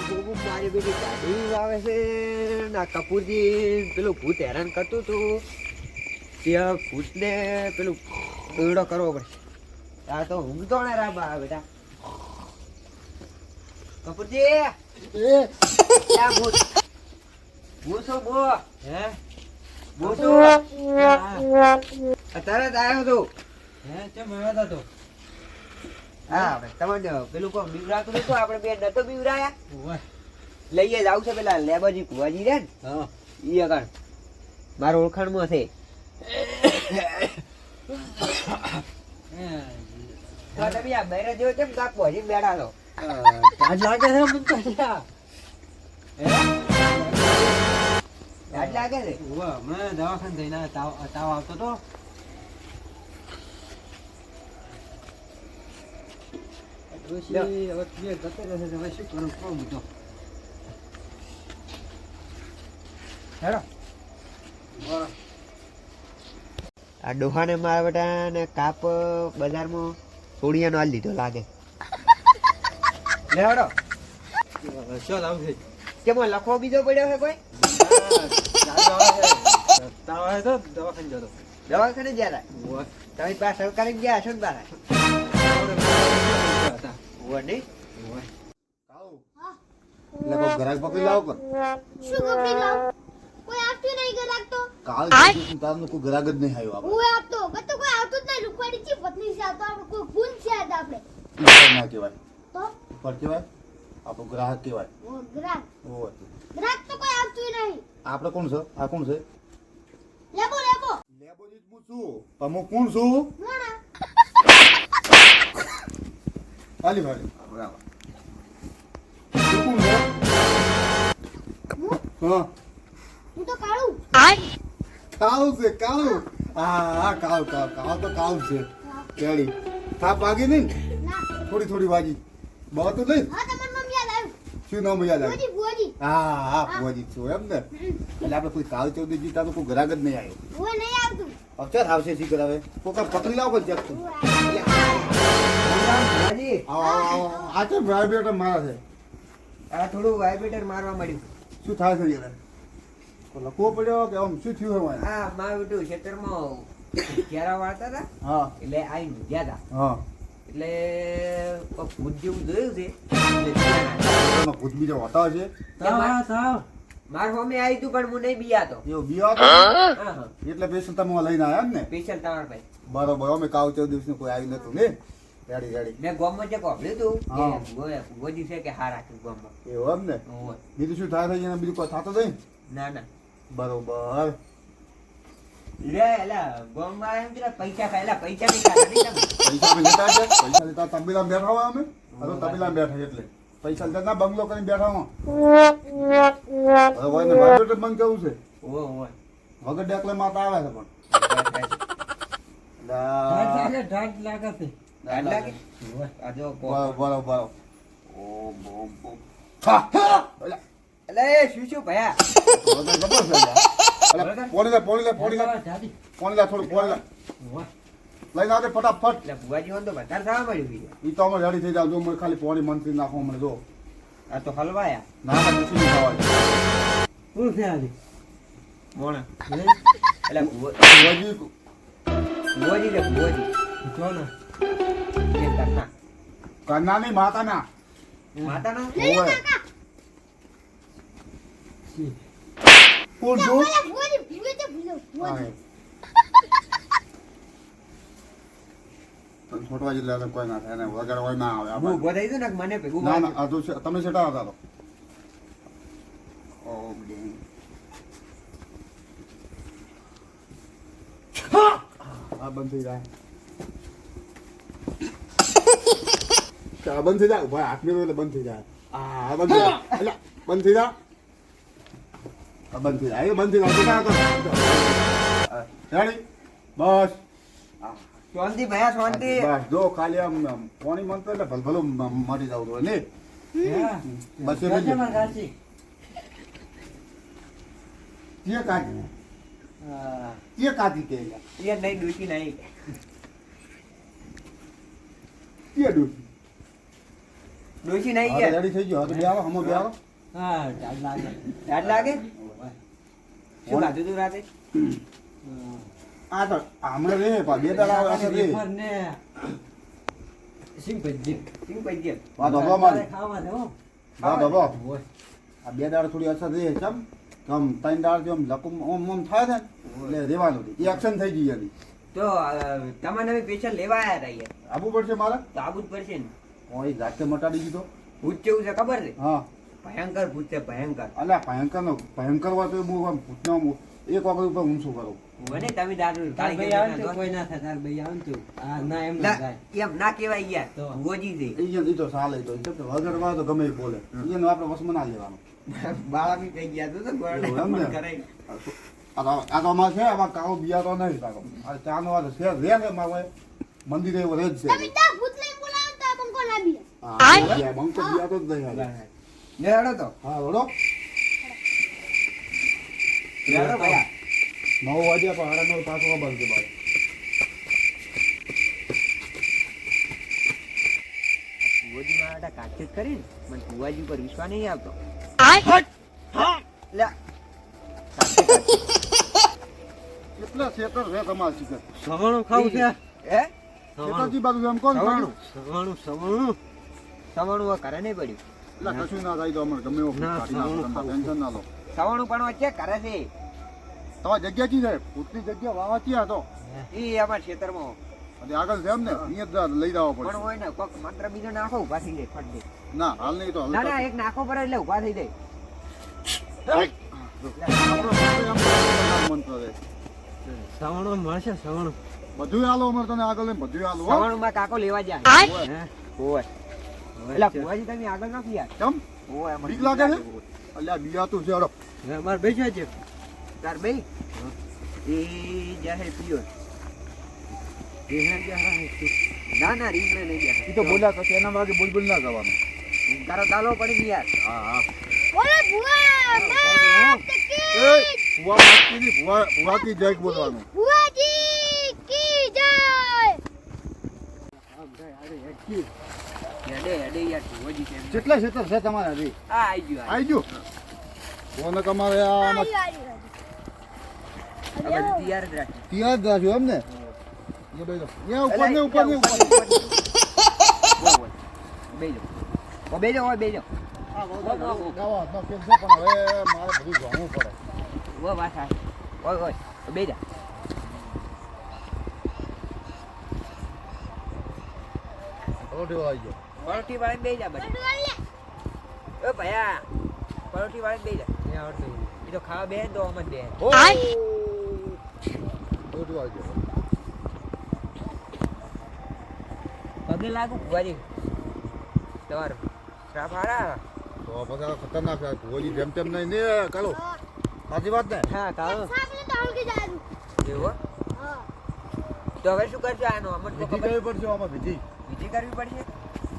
મારી બેટી ગાડી આવે છે ના કપૂરજી પેલું ભૂત હેરાન કરતું હતું ત્યાં ભૂતને પેલું દોડો કરવો પડશે. આ તો ઊંઘતો ને રાબા બેટા. કપૂરજી ક્યાં ભૂત ભૂસો બો હે ભૂસો તરત આવ્યો તું હે કેમ આવ્યો તો? હા તમને પેલું કોઈ બીવરાતું નતું? આપણે બે નતો બીવરાયા? લઈએ જાવ છે પેલા લેબાજી ભુવાજી રે ને ઈ આગળ મારા ઓળખાણમાં છે. તો તમે આ બૈરા જેવો કેમ કાક ભોજી બેઠા છો? લાગે છે લાગે છે હમણાં દવાખાને જઈને તાવ આવતો તો. આ ડોહાને મારા બેટા ને કાપ બજારમાં સોડિયાનો હાલ લીધો લાગે. લેવડો શું આવશે? કેમ લખવો બીજો પડ્યો છે કોઈ? દવાખાને ગયા તમે પાસે સરકારી ગયા છો ને બારા? ગ્રાહક પકડી લાવો પણ શું પકડી લાવ? કોઈ આવતું નહીં ગ્રાહક તો. કાલ તારનો કોઈ ગ્રાહક જ નહીં આવ્યો આપણે. હું આપતો બતો કોઈ આવતું જ નહીં. રૂખવાડી છે પત્ની છે તો આપણે કોઈ ભૂલ છે આજ આપણે. ના કહેવાય તો પર કહેવાય આપણો ગ્રાહક કહેવાય. ઓ ગ્રાહક ઓય ગ્રાહક તો કોઈ આવતું નહીં. આપણે કોણ છે? આ કોણ છે? લેબો લેબો લેબોજી હું છું. પણ હું કોણ છું? મોણા આલી ભાઈ બરાબર. તું કોણ છે? હા હું તો કાળું. કાળું છે કાળું. હા કાળું કાળું કાળું તો કાળું છે. કેળી થાપ વાગી નહીં ને? ના થોડી થોડી વાગી બહુ તો નહીં. હા તમારું નામ યાદ આવ્યું. શું નામ યાદ આવે? ભુવાજી ભુવાજી. હા હા ભુવાજી છું એમ ને. એટલે આપણે કોઈ કાળ ચૌદજી તારું કોઈ ગ્રાહક જ નહીં આવ્યો. હું નહીં આવતું. અચાર આવશે શી કરાવે કોઈ પકડી લાવો કે ચેક તું. ભુવાજી આ તો વાઇબ્રેટર મારા છે. આ થોડું વાઇબ્રેટર મારવા મળ્યું. શું થાય છે યાર? લખવો પડ્યો કે આમ શું થયું હોય? હા મારું બેટું ખેતરમાં ક્યારા વાળતા હતા હા એટલે આઈને ગયા હતા. હા એટલે ભૂત જેવું જોયું છે. ભૂત બીજા હોતા હશે. માર હોમે આવી તું પણ હું નહીં બિયાતો. એવું બીવા તો એટલે પેશન્ટ તમે લઈને આવ્યા એમ ને? સ્પેશિયલ તમારા ભાઈ. બરોબર અમે કાવ 14 દિવસનું કોઈ આવ્યું નતું ને. Ready ready. મેં ગામમાં જે કોભળ્યું તું હા. કે ભુવાજી છે કે હાર રાખ્યું ગામમાં. એવું એમ ને? ઓય. બીજું શું થાય છે બીજું કોઈ થતું નહીં? ના ના બરોબર. લે એલા ગામમાં એમ કે પૈસા ખાયલા પૈસા નહીં ખાતા નહીં તમે. પૈસા બી લેતા છે? પૈસા લેતા તબેલામાં બેઠા હોય અમે? હવે તબેલામાં બેઠા એટલે પૈસા લેતા બંગલો કરીને બેઠા હોય. હવે ને વાઇબ્રેટર બંધ કેવું છે? ઓય ઓય. વગર ડેકલે માતા આવે છે પણ. ઢાઢ લાગે? આ જો બરોબર બરોબર. ઓમ ઓમ ઓમ. એટલે શું શું ભયા? પોણી લે થોડું પોણી લે. લઈને આવજે ફટાફટ. એટલે ભુવાજી વાંધો વધારે થવા મળ્યું બીજું. ઈ તો અમે રેડી થઈ જાવ જો મને ખાલી પોણી મંત્રી નાખો મને જો. આ તો હલવાયા. ના ના કશું નહીં ખાવાનું. શું છે આજે? મોણા. એટલે ભુવાજી ભુવાજી ને ભુવાજી. કોણ? એ કરના. કન્ના નહીં માતાના. માતાના? ઓવે. કોણ છો? ઓલા ભુવાજી ભૂલે ભૂવાજી. છોટવા જેટલા કોઈ ના થાય ને વગર હોય ના આવે હું ઉભો થઈ ગયો ને મને ભેગું ના ના આ તો તમે સેટા હતા તો આ બંધ થઈ જાય આ બંધ થઈ જાય ભાઈ હાથ મેળવો એટલે બંધ થઈ જાય આ બંધ થઈ જાય એટલે બંધ થઈ જાય આ બંધ થઈ જાય બંધ થઈ જાય રેડી બસ શાંતિ ભયા શાંતિ. બસ જો ખાલી આમ પાણી મંત્ર એટલે ભલભલું મરી જવું હોય ને બસ એ કાઢી કે કાઢી કે એ નહીં ડૂચી નહીં. કે ડૂસી ડોશી નહીં હા, ગયા રેડી થઈ ગયો. હવે તો બે આવો, હમો બે આવો. હા ટાઈમ લાગે યાદ લાગે શું ખાધું તું રાતે આ તો હમણાં રે, પા બે દાડા આવે આ રે. વેફર ને સિંગ ભજી શું પૈકી વાત હબળો મારી. ખાવા દે હો વાત હબળો. ઓય આ બે દાડા થોડી અસર રહે ચમ કમ ત્રણ દાડા જેમ લકુમ ઓમ થાય ને એટલે રેવાનું એ એક્શન થઈ ગઈ એની. તો તમને અમે પેશન્ટ લેવા આવ્યા હતા યાર આવવું પડશે મારે. તો આવું જ પડશે ને ઓય જાતે મટાડી દીધો. ભૂત કેવું છે ખબર છે હા ભયંકર ભૂત છે ભયંકર અલ્યા ભયંકર વાત હોય હું આમ ભૂતનો એક વખત ઉપર ઊંચું કરું. મને તમે દારૂ તાર કાળી ભાઈ આવે ને ગંજી તો કોઈ ના થાય તાર ભાઈ આવે ને તો આ ના એમ ના થાય એમ ના કહેવાય યાર તો. ગોજી છે એ તો ચાલે તો વગર વાત તો ગમે એ બોલે એને આપણે વસમાં ના લેવાનું. બાળા બી કઈ ગયા તો એવું એમ ને? કરાય આ તો અમારે છે આમાં કાળો બિયા તો નહીં તારો આ ચાનો વાત છે રે ને મારે મંદિરે એવો રે જ છે. તમે ત્યાં ભૂત લઈને બોલાવો તો આ બંકો ના બી હા બંકો બિયા તો જ નહીં આવે. લે હેડો તો હા વડો હેડો ભાઈ 9 વાગ્યા પણ હાડા 9 પાછો બંધ છે બાર. કુવાજી મારા કાચેત કરીને મને કુવાજી પર વિશ્વાસ નહીં આવતો લે કેટલા શેતર છે તમારે શિખર? સવાણું ખાવું છે હે શેતરજી બાજુ એમ કોણ સવાણું સવાણું સવાણું સવાણું હવે કરે નહીં પડ્યું એટલે કશું ના થાય તો અમારે ગમે એવો ના, કાઢી નાખો, સવાણું તમે ટેન્શન ના લો. સવાણું પણ વચ્ચે કરે છે તમારી જગ્યા કી છે? ભૂતની જગ્યા વાવા ક્યાં હતો? એ અમારા ખેતરમાં અને આગળ છે એમ ને અહીંયા જ લઈ જવા પણ પડશે. હોય ને કોક માત્ર બીજો નાખો ઉભા થઈ જાય ફટ દે ના હાલ નહીં તો ના ના એક નાખો પર એટલે ઉભા થઈ જાય મંત્ર છે. સવાણું મળશે સવાણું બધું હાલો અમારે તને આગળ લઈને બધું હાલો હો. સવાણું માં કાકો લેવા જાય હે હોય એટલે કુવાજી તમે આગળ નથી યાર કેમ? હોય બીક લાગે છે? અલ્યા બિયાતું છે હડો. મારે બેસા છે તાર ભાઈ એ જાહે પિયો ના ના રીંગણે નહીં ગયા ઈ તો બોલ્યા તો એના વાગે બોલ ના જવાનું. તારો તાલો પડી ગઈ યાર હા હા. બોલે ભુવા માત એ કી ભુવા માગતી ની ભુવા કી જય બોલવાનું. ભુવાજી કી જય હેડે હેડે યાર કુવાજી છે કેટલા ક્ષેત્ર છે તમારે હજી? આ આઈ ગયું આવી ગયું કોને તમારે આમાં આઈ આ બધું તૈયાર જ રાખી ત્યાં જ રાખ્યું એમ ને? એ બેસો. ત્યાં ઉપર ને ઉપર ને ઉપર. બેજો બેજો હોય બેજો આ ગાવા નો કેમ છે પણ હવે મારે બધું જોવું પડે. વો વાત આ હોય બેજા રોટી આવી ગયો. પરોઠી વાળી બેજા બધી બોલે ઓ ભયા પરોઠી વાળી બેજા એ તો ખાવા બે તો આમ જ બે રોટી આવી ગયો. પગે લાગુ કુવાજી તમારો શ્રાપ હારા તો પછી આ ખતરનાક છે. ભુવાજી જેમ તેમ નહીં ને કાલો સાચી વાત ને? હા કાળો સાબને તો હળગી જાયું એવું હા તો હવે શું કરશો આનો અમને તો વિધિ ખબર કરવી પડશે આમાં વિધિ. વિધિ કરવી પડશે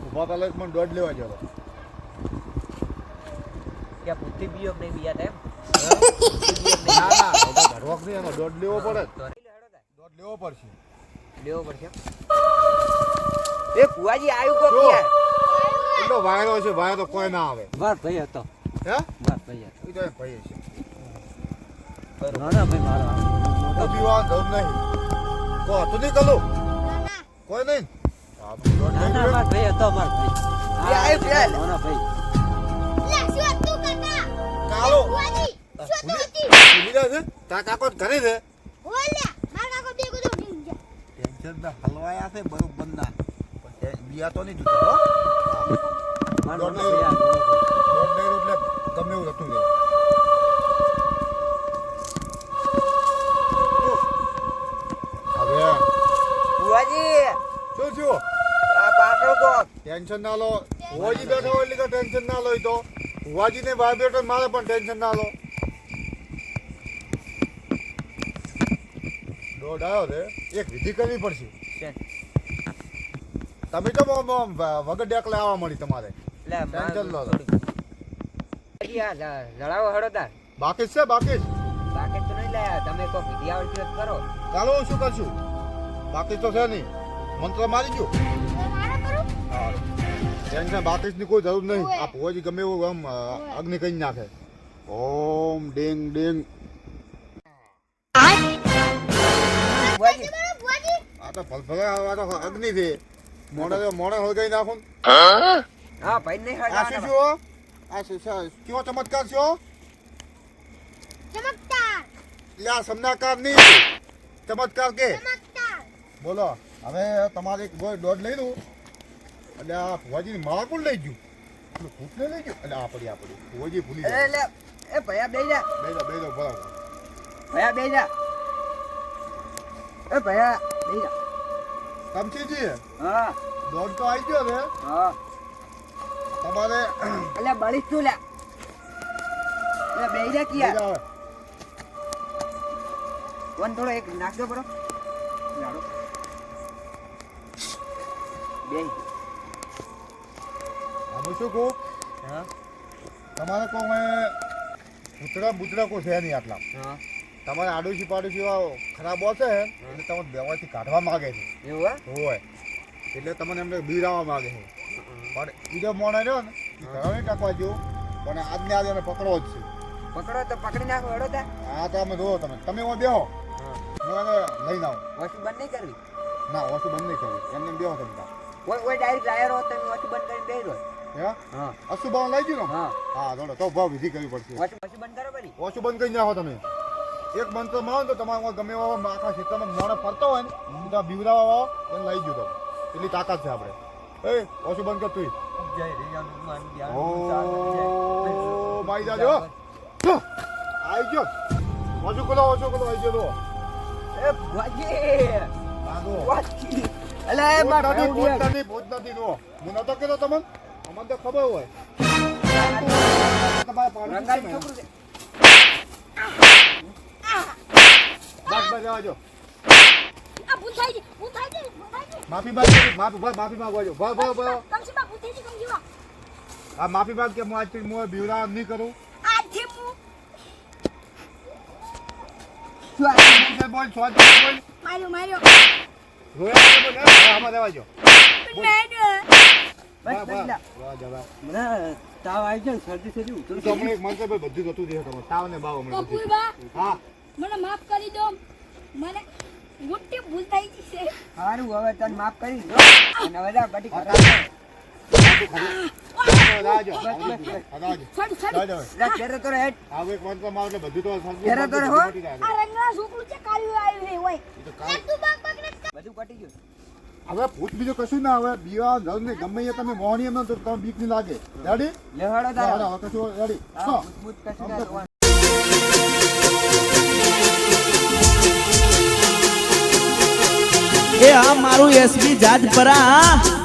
ઉભા તાલે મને દોઢ લેવા જતો. કે બુદ્ધિ બીયો કે નહીં બીયા તેમ ના ના ઘરવાક નહીં એનો દોઢ લેવો પડે. દોઢ લેવો પડશે. લેવો પડશે એ કુવાજી આવ્યું કોક જો. યાર એટલો વાયરો છે વાયરો તો કોઈ ના આવે. વાર ભાઈ હતો હે? વાર ભાઈ હતો એ તો એમ ભાઈ છે. ના ના ભાઈ મારો તો પીવા જરૂર નહીં. કો તું નહીં કલું ના ના કોઈ નહીં. આ દોઢ ના લઈ ના લે. માર ભાઈ હતો માર ભાઈ એ આયો ફેલ. ના ભાઈ લે શું તું કાકા કાલો ભુવાજી શું તું હતી ભૂલી જાય છે તા કાકો ઘરે છે. ઓલે માર કાકો બે ગોદો ઉઠી ગયા ટેન્શન ના હલવાયા છે બરોબર ના પણ બિયા તો નહીં જુતો હો. માર દોઢ ભાઈ લઈ આ દોઢ લઈ એટલે ગમે એવું હતું રે. હવે કુવાજી શું થયું? આ પાછળ કોક ટેન્શન ના લો. ભુવાજી બેઠો હોય એટલે ટેન્શન ના લો. ઈ તો ભુવાજી ને ભાઈ બેઠો મારે પણ ટેન્શન ના લો. દોઢ આવ્યો છે એક વિધિ કરવી પડશે. છે. તમે તો વગર ડેકલે આવવા મળી તમારે. લે ટેન્શન લો. લડાવો હડો તાર બાકી જ છે બાકી જ. બાકી તો નહીં લાયા તમે કોઈ વિધિ આવડતી હોય તો કરો ચાલો હું શું કરશું બાકી તો છે નહીં મંત્ર મારી ગયો. મારા કરું હા ટેન્શન બાતીસની કોઈ જરૂર નહીં. ઓય. આ ભુવાજી ગમે એવું આમ અગ્નિ કરી નાખે. ઓમ ડિંગ ડિંગ. ભુવાજી, ભુવાજી આ તો ભલભલા આ તો અગ્નિ છે. મોડા હળગાઈ નાખું. હા ભાઈ નહીં આ શું હળગાવવાના. છો? આ કેવો ચમત્કાર છો? ચમકદાર એટલે આ સમનાકાર નહીં, ચમત્કાર કે ચમકદાર બોલો. હવે તમારે એક દોઢ લઈ દઉં એટલે આ ભુવાજીની માળા કોણ લઈ ગયું? પેલું ભૂતને લઈ ગયું. એટલે આ પડી ભુવાજી ભૂલી અરે જાય. લે, એ ભૈયા બેહી જા. બે દો બરાબર. ભૈયા બેહી જા. એ ભૈયા બેહી જા. કમસીજી હા દોઢ તો આવી ગયો ને. હા. તમારે અલ્યા બળીશ તું લ્યા. અલ્યા બેહી જા લઈ કિયા. જાઓ. વન થોડો એક નાખજો બરો. લાડો. બેહી. આમાં શું કહું? હા તમારે કહું બુતડા કોઈ છે નહીં આટલા. હા તમારે આડોશી પાડોશી ખરાબ હશે એટલે તમે બેવાથી કાઢવા માંગે છે. એવું હે? હોય એટલે તમને એમને બીરાવા માંગે છે. પણ બીજો મોણો રહ્યો ને એ ઘણો નહીં ટાંકવા જેવું, પણ આજને આજે એને પકડવો જ છે. પકડો તો પકડી નાખો હેડો તા. આ તો અમે જોવો તમે હું બેહો, હા. હું એને લઈને આવું. વસ્તુ બંધ નહીં કરવી. ના વસ્તુ બંધ નહીં કરવી, એમને એમ બેહો તમે તાર. કોઈ ડાયરેક્ટ લાયર હોત તમે વસ્તુ બંધ કરીને બેહી રહો. હે હા અશુભાવ લઈ ગયું ને? હા. હા જોડો તો ભાવ વિધિ કરવી પડશે. વસ્તુ બંધ કરો પેલી. ઓછું બંધ કરી નાખો તમે. એક બંધ તો માવો ને તો તમારે ગમે એવા આખા ક્ષેત્રમાં મોણે ફરતો હોય ને તો બીવડાવા એને લઈ ગયું તમે. એટલી તાકાત છે આપણે. એ ઓછું બંધ કર તું. જય હનુમાન ઓ માઈ જાજો આઈ ગયો. ઓછું ખોલો આઈ ગયો તો. એ ભુવાજી. આ જો. ભુવાજી. અલા એ માર ભૂત નથી નો. હું નતો કહેતો તમને, અમને તો ખબર હોય. તમારે પાડું રંગાઈ છે ને? છોકરું છે. બસ જવા જો. આ ભૂલ થાય છે ભૂલ થાય છે માફી માંગજો. ભાઈ કમસીમાં ભૂલ થઈ છે કમસીમાં આ માફી માંગ કે હું આજથી હું બીવડા નહીં કરું. આજે હું શું આ? બોલ બોલ માર્યો રોયા બોલ આમાં દેવા જો. બસ કરી લા. મને તાવ આવી ગયો ને, શરદી થઈ ગઈ, ઉતરું તો હમણાં એક મંત્ર ભાઈ બધું જતું રહે તમારે. તાવ ને બાવ હમણાં બધું. કપૂરબા હા મને માફ કરી દો, મને મોટી ભૂલ થઈ ગઈ છે. સારું હવે તને માફ કરી દો. અને હવે જા બધી ખરાબ. રાજો બસ. રાજો જા ઘેરે તો હેડ. આવું એક મંત્ર મારો એટલે બધું તો ઘેરે તો રહો. આ રંગના છોકરું છે કાળું આવ્યું છે હોય તું બાપ પકડે બધું પટી ગયું. હવે ભૂત બીજું કશું ના આવે. બીવા ધર ને ગમે એ તમે મોહણી એમ તો તમે બીક નહીં લાગે. રેડી? લેવાડો તારો. હવે કશું રેડી? હા, ભૂત કશું ના જોવાનું. એ આ મારું એસબી જાજપરા